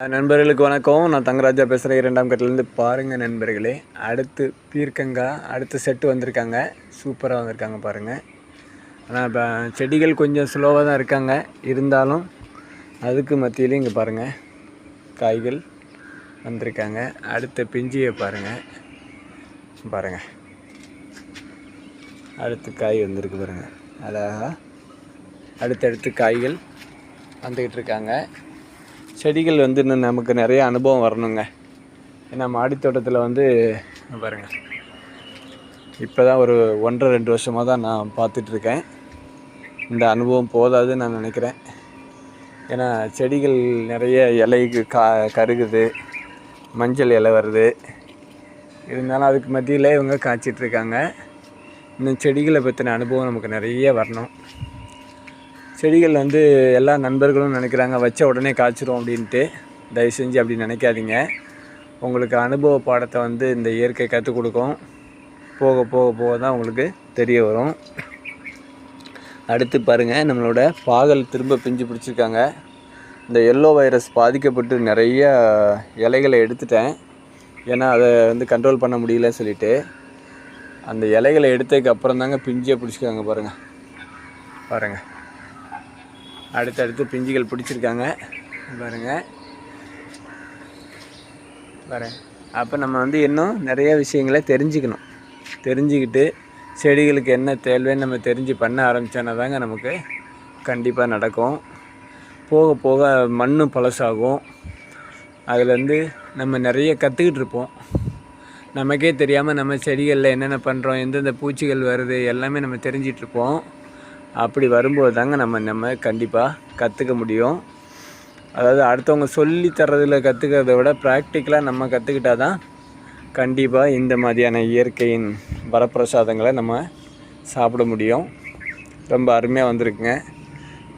நண்பர்களுக்கு வணக்கம். நான் தங்கராஜா பேசுகிறேன். 2ஆம் கட்டிலேருந்து பாருங்கள் நண்பர்களே. அடுத்து பீர்க்கங்காய் அடுத்த செட்டு வந்திருக்காங்க. சூப்பராக வந்திருக்காங்க பாருங்கள். ஆனால் இப்போ செடிகள் கொஞ்சம் ஸ்லோவாக தான் இருக்காங்க. இருந்தாலும் அதுக்கு மத்தியிலையும் இங்கே பாருங்கள் காய்கள் வந்திருக்காங்க. அடுத்த பிஞ்சியை பாருங்கள். அடுத்து காய் வந்திருக்கு பாருங்கள். அழகாக அடுத்தடுத்து காய்கள் வந்துக்கிட்டு இருக்காங்க. செடிகள் இன்னும் நமக்கு நிறைய அனுபவம் வரணுங்க. ஏன்னா மாடித்தோட்டத்தில் பாருங்கள், இப்போ தான் ஒரு 1.5-2 வருஷமாக தான் நான் பார்த்துட்ருக்கேன். இந்த அனுபவம் போதாதுன்னு நான் நினைக்கிறேன். ஏன்னா செடிகள் நிறைய இலைக்கு கருகுது, மஞ்சள் இலை வருது. இருந்தாலும் அதுக்கு மத்தியில் இவங்க காய்ச்சிட்ருக்காங்க. இன்னும் செடிகளை பற்றின அனுபவம் நமக்கு நிறைய வரணும். செடிகள் எல்லா நண்பர்களும் நினைக்கிறாங்க வச்ச உடனே காய்ச்சிரும் அப்படின்ட்டு. தயவு செஞ்சு அப்படி நினைக்காதீங்க. உங்களுக்கு அனுபவ பாடத்தை இந்த இயற்கை கற்றுக் கொடுக்கும். போக போக போக தான் உங்களுக்கு தெரிய வரும். அடுத்து பாருங்கள், நம்மளோட பாகல் திரும்ப பிஞ்சு பிடிச்சிருக்காங்க. இந்த எல்லோ வைரஸ் பாதிக்கப்பட்டு நிறைய இலைகளை எடுத்துட்டேன். ஏன்னா அதை கண்ட்ரோல் பண்ண முடியலன்னு சொல்லிவிட்டு அந்த இலைகளை எடுத்ததுக்கு அப்புறம் தாங்க பிஞ்சியை பிடிச்சிருக்காங்க. பாருங்கள் அடுத்தடுத்து பிஞ்சுகள் பிடிச்சிருக்காங்க பாருங்கள். அப்போ நம்ம இன்னும் நிறைய விஷயங்களை தெரிஞ்சுக்கிட்டு செடிகளுக்கு என்ன தேவைன்னு நம்ம தெரிஞ்சு பண்ண ஆரம்பித்தோன்னா தாங்க நமக்கு கண்டிப்பாக நடக்கும். போக போக மண்ணும் பழசாகும். அதில் நம்ம நிறைய கற்றுக்கிட்டு இருப்போம். நமக்கே தெரியாமல் நம்ம செடிகளில் என்னென்ன பண்ணுறோம், எந்தெந்த பூச்சிகள் வருது எல்லாமே நம்ம தெரிஞ்சிட்ருப்போம். அப்படி வரும்போது தாங்க நம்ம கண்டிப்பாக கற்றுக்க முடியும். அதாவது அடுத்தவங்க சொல்லி தர்றதில் கற்றுக்கிறத விட ப்ராக்டிக்கலாக நம்ம கற்றுக்கிட்டால் தான் கண்டிப்பாக இந்த மாதிரியான இயற்கையின் வரப்பிரசாதங்களை நம்ம சாப்பிட முடியும். ரொம்ப அருமையாக வந்திருக்குங்க.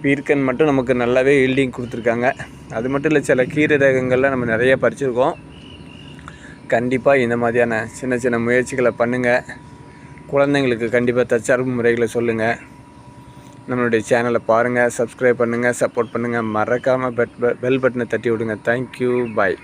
பீர்க்கன் மட்டும் நமக்கு நல்லாவே ஈல்டிங் கொடுத்துருக்காங்க. அது மட்டும் இல்லை, சில கீரை ரகங்களில் நம்ம நிறைய பறிச்சிருக்கோம். கண்டிப்பாக இந்த மாதிரியான சின்ன சின்ன முயற்சிகளை பண்ணுங்கள். குழந்தைங்களுக்கு கண்டிப்பாக தற்சார்பு முறைகளை சொல்லுங்கள். நம்மளுடைய சேனலை பாருங்கள், சப்ஸ்கிரைப் பண்ணுங்கள், சப்போர்ட் பண்ணுங்கள். மறக்காமல் பெல் பட்டனை தட்டி விடுங்க. தேங்க்யூ, பாய்.